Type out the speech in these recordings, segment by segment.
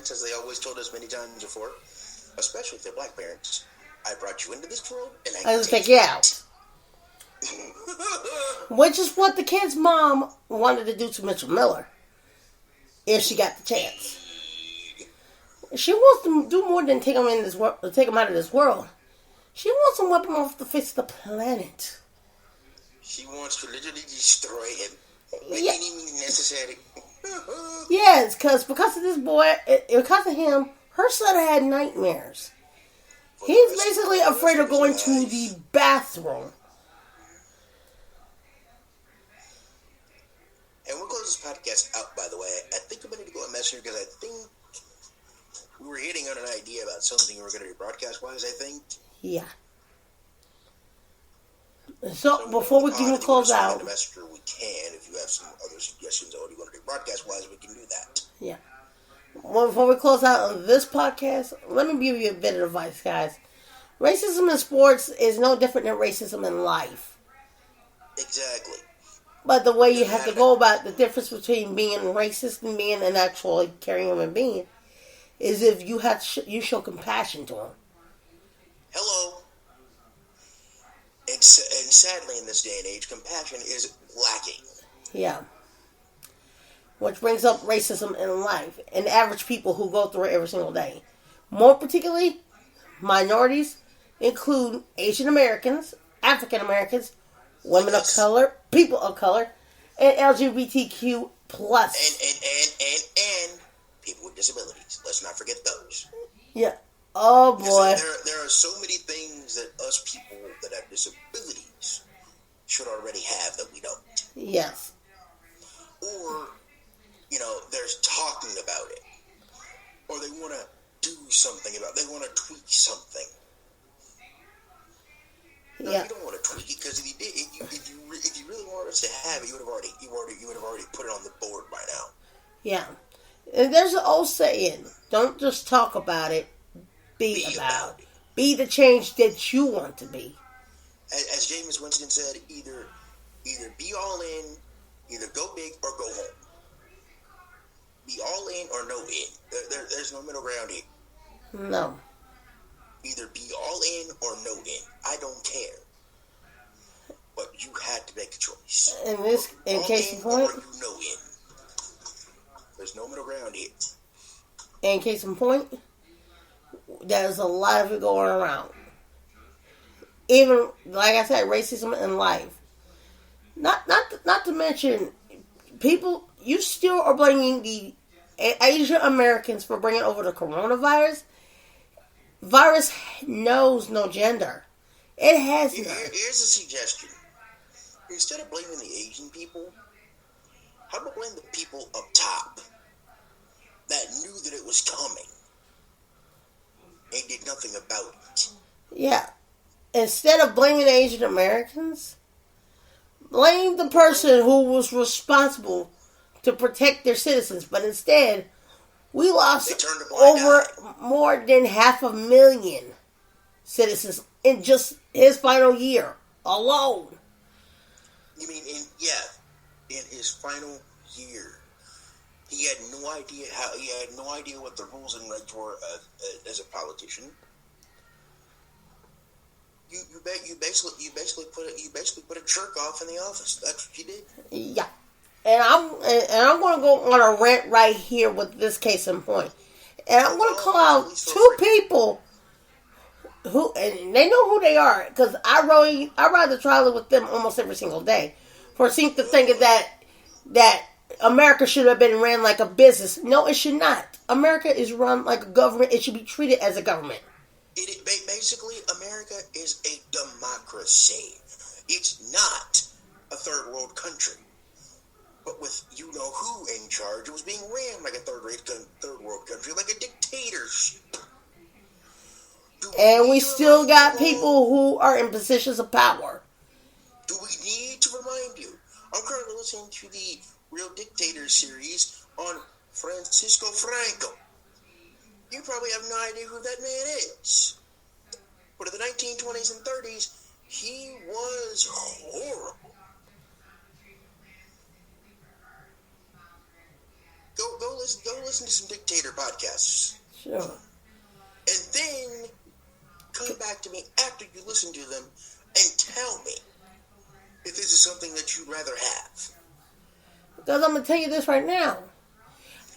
parents, as they always told us many times before, especially if they're black parents. I brought you into this world, and I will take you out. Which is what the kid's mom wanted to do to Mitchell Miller, if she got the chance. She wants to do more than take him in this world, take him out of this world. She wants to wipe him off the face of the planet. She wants to literally destroy him. Make anything necessary. Yes, because of this boy, because of him, her son had nightmares. He's basically afraid of going to the bathroom. And we'll close this podcast out, by the way. I think I'm going to go on Messenger because I think we were hitting on an idea about something we were going to do broadcast-wise, I think. Yeah. So before we can close out... On Messenger, we can. If you have some other suggestions on what you want to do broadcast-wise, we can do that. Yeah. Well, before we close out on this podcast, let me give you a bit of advice, guys. Racism in sports is no different than racism in life. Exactly. But the way you have to go about the difference between being racist and being an actually caring human being is if you have you show compassion to them. Hello. And sadly, in this day and age, compassion is lacking. Yeah. Which brings up racism in life and average people who go through it every single day. More particularly, minorities include Asian Americans, African Americans, women of color, people of color, and LGBTQ plus. And people with disabilities. Let's not forget those. Yeah. Oh boy. There are so many things that us people that have disabilities should already have that we don't. Yes. Or, there's talking about it. Or they want to do something about it. They want to tweak something. No, you don't want to tweak it because if you did, if you really wanted us to have it, you would have already put it on the board by now. Yeah, and there's an old saying: "Don't just talk about it, be about it. Be the change that you want to be." As Jameis Winston said, either be all in, either go big or go home. Be all in or no in. There's no middle ground here. No. Either be all in or no in. I don't care. But you had to make a choice. In case in point, or you no in. There's no middle ground here. In case in point, there's a lot of it going around. Even like I said, racism in life. Not to mention, people. You still are blaming the Asian Americans for bringing over the coronavirus. Virus knows no gender. It has none. Here's a suggestion. Instead of blaming the Asian people, how about blame the people up top that knew that it was coming and did nothing about it? Yeah. Instead of blaming Asian Americans, blame the person who was responsible to protect their citizens. But instead, we lost over more than 500,000 citizens in just his final year alone. You mean in his final year, he had no idea what the rules and regs were as a politician. You basically put a jerk off in the office. That's what you did. Yeah. And I'm going to go on a rant right here with this case in point. And I'm going to call out two people who, and they know who they are, because I ride the trolley with them almost every single day. For seem to think that America should have been ran like a business. No, it should not. America is run like a government. It should be treated as a government. Basically, America is a democracy. It's not a third world country. But with you-know-who in charge, it was being ran like a third world country, like a dictatorship. And we still got people who are in positions of power. Do we need to remind you? I'm currently listening to the Real Dictator series on Francisco Franco. You probably have no idea who that man is. But in the 1920s and 30s, he was horrible. Go listen to some dictator podcasts. Sure. And then come back to me after you listen to them and tell me if this is something that you'd rather have. Because I'm gonna tell you this right now.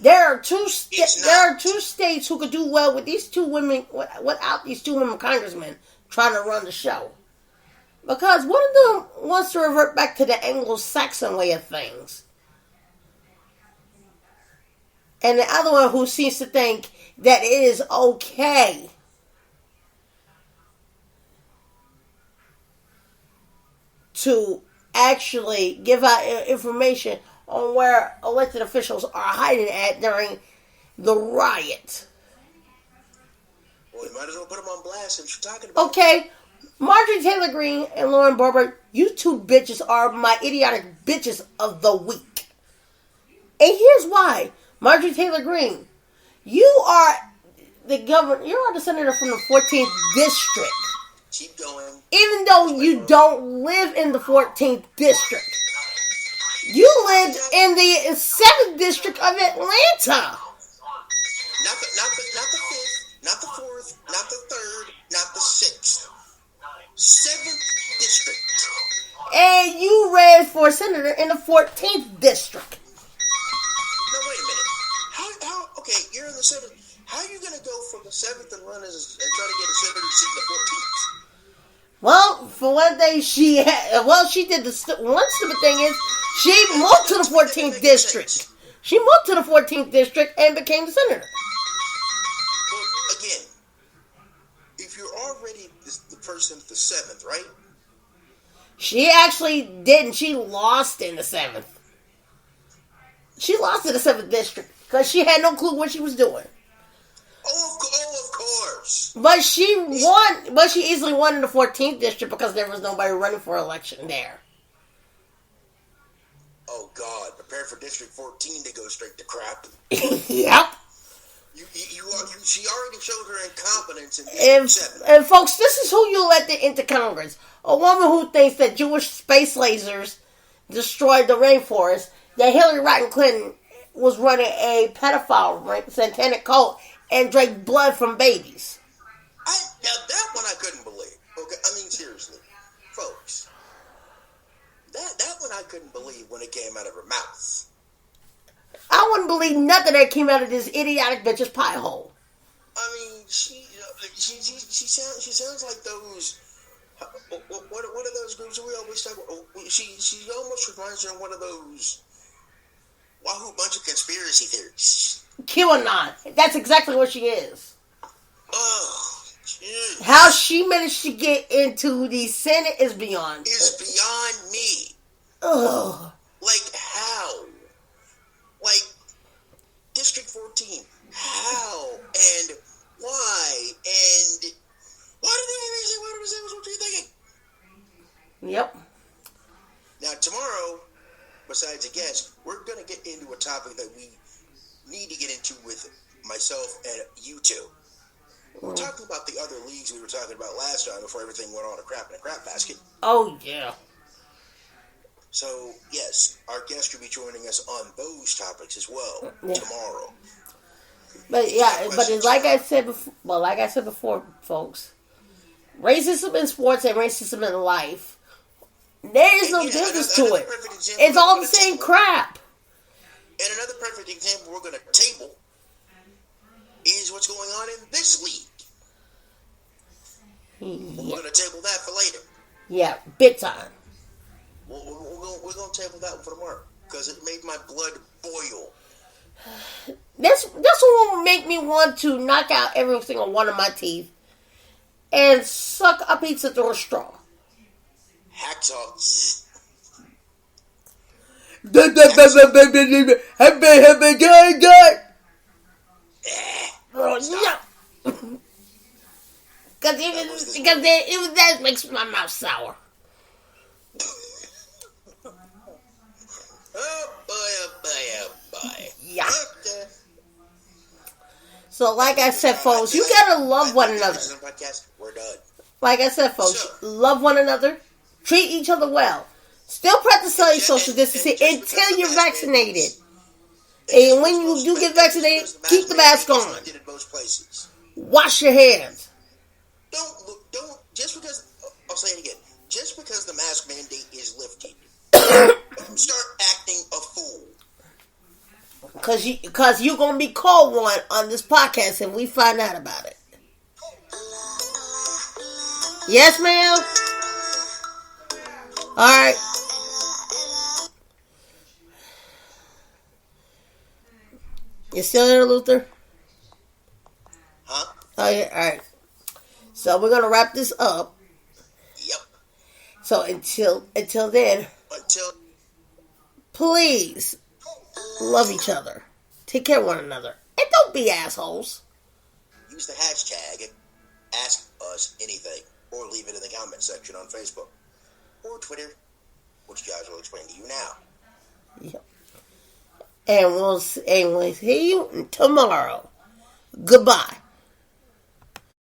There are two states who could do well with these two women without these two women congressmen trying to run the show. Because one of them wants to revert back to the Anglo-Saxon way of things. And the other one who seems to think that it is okay to actually give out information on where elected officials are hiding at during the riot. Well, you might as well put them on blast since you're talking about Okay, Marjorie Taylor Greene and Lauren Boebert, you two bitches are my idiotic bitches of the week. And here's why. Marjorie Taylor Greene, you are the governor, you are the senator from the 14th district. Keep going. Even though you don't live in the 14th district. You lived in the 7th district of Atlanta. Not the 5th, not the 4th, not the 3rd, not the 6th. 7th district. And you ran for senator in the 14th district. No, wait a minute. How okay, you're in the 7th. How are you going to go from the 7th and run and try to get a senator seat in the 14th? Well, for one thing, she did one stupid thing is, she moved to the 14th district. She moved to the 14th district and became the senator. Well, again, if you're already the person at the 7th, right? She actually didn't. She lost in the 7th. She lost in the 7th district because she had no clue what she was doing. Oh, of course. But she won. But she easily won in the 14th district because there was nobody running for election there. Oh God! Prepare for District 14 to go straight to crap. Yep. She already showed her incompetence in District 7. And folks, this is who you elected into Congress. A woman who thinks that Jewish space lasers destroyed the rainforest. That Hillary Rodham Clinton was running a pedophile satanic cult and drank blood from babies. Now that one I couldn't believe. Okay, I mean seriously, folks. That one I couldn't believe when it came out of her mouth. I wouldn't believe nothing that came out of this idiotic bitch's pie hole. I mean, she sounds like those. What are those groups that we always talk about? She almost reminds her of one of those. Wahoo bunch of conspiracy theories. QAnon. That's exactly what she is. Oh, jeez. How she managed to get into the Senate is beyond. Is beyond me. Ugh. Like how? Like District 14. How and why and why did they say what were you thinking? Yep. Now tomorrow, besides a guest, we're going to get into a topic that we need to get into with myself and you two. We're talking about the other leagues we were talking about last time before everything went on a crap in a crap basket. Oh, yeah. So, yes, our guest will be joining us on those topics as well tomorrow. But yeah, but like I said before, folks, racism in sports and racism in life, there is no difference to it. It's all the same crap. And another perfect example we're going to table is what's going on in this league. We're going to table that for later. Yeah, big time. We're going to table that one for tomorrow because it made my blood boil. That's what will make me want to knock out every single one of my teeth and suck a pizza through a straw. Hacksaw. Because even that makes my mouth sour. Oh boy. Yeah. So, like I said, folks, you gotta love one another. We're done. Like I said, folks, love one another, treat each other well, still practice social distancing until you're vaccinated. And when you do get vaccinated, keep the mask on. In most places. Wash your hands. Don't, just because, I'll say it again, just because the mask mandate is lifted, don't start acting a fool. Because you're going to be called one on this podcast and we find out about it. Yes, ma'am? All right. You still there, Luther? Huh? Oh, yeah, all right. So we're going to wrap this up. Yep. So until then, please love each other. Take care of one another. And don't be assholes. Use the hashtag Ask Us Anything. Or leave it in the comment section on Facebook. Or Twitter. Which guys will explain to you now. Yep. And we'll see you tomorrow. Goodbye.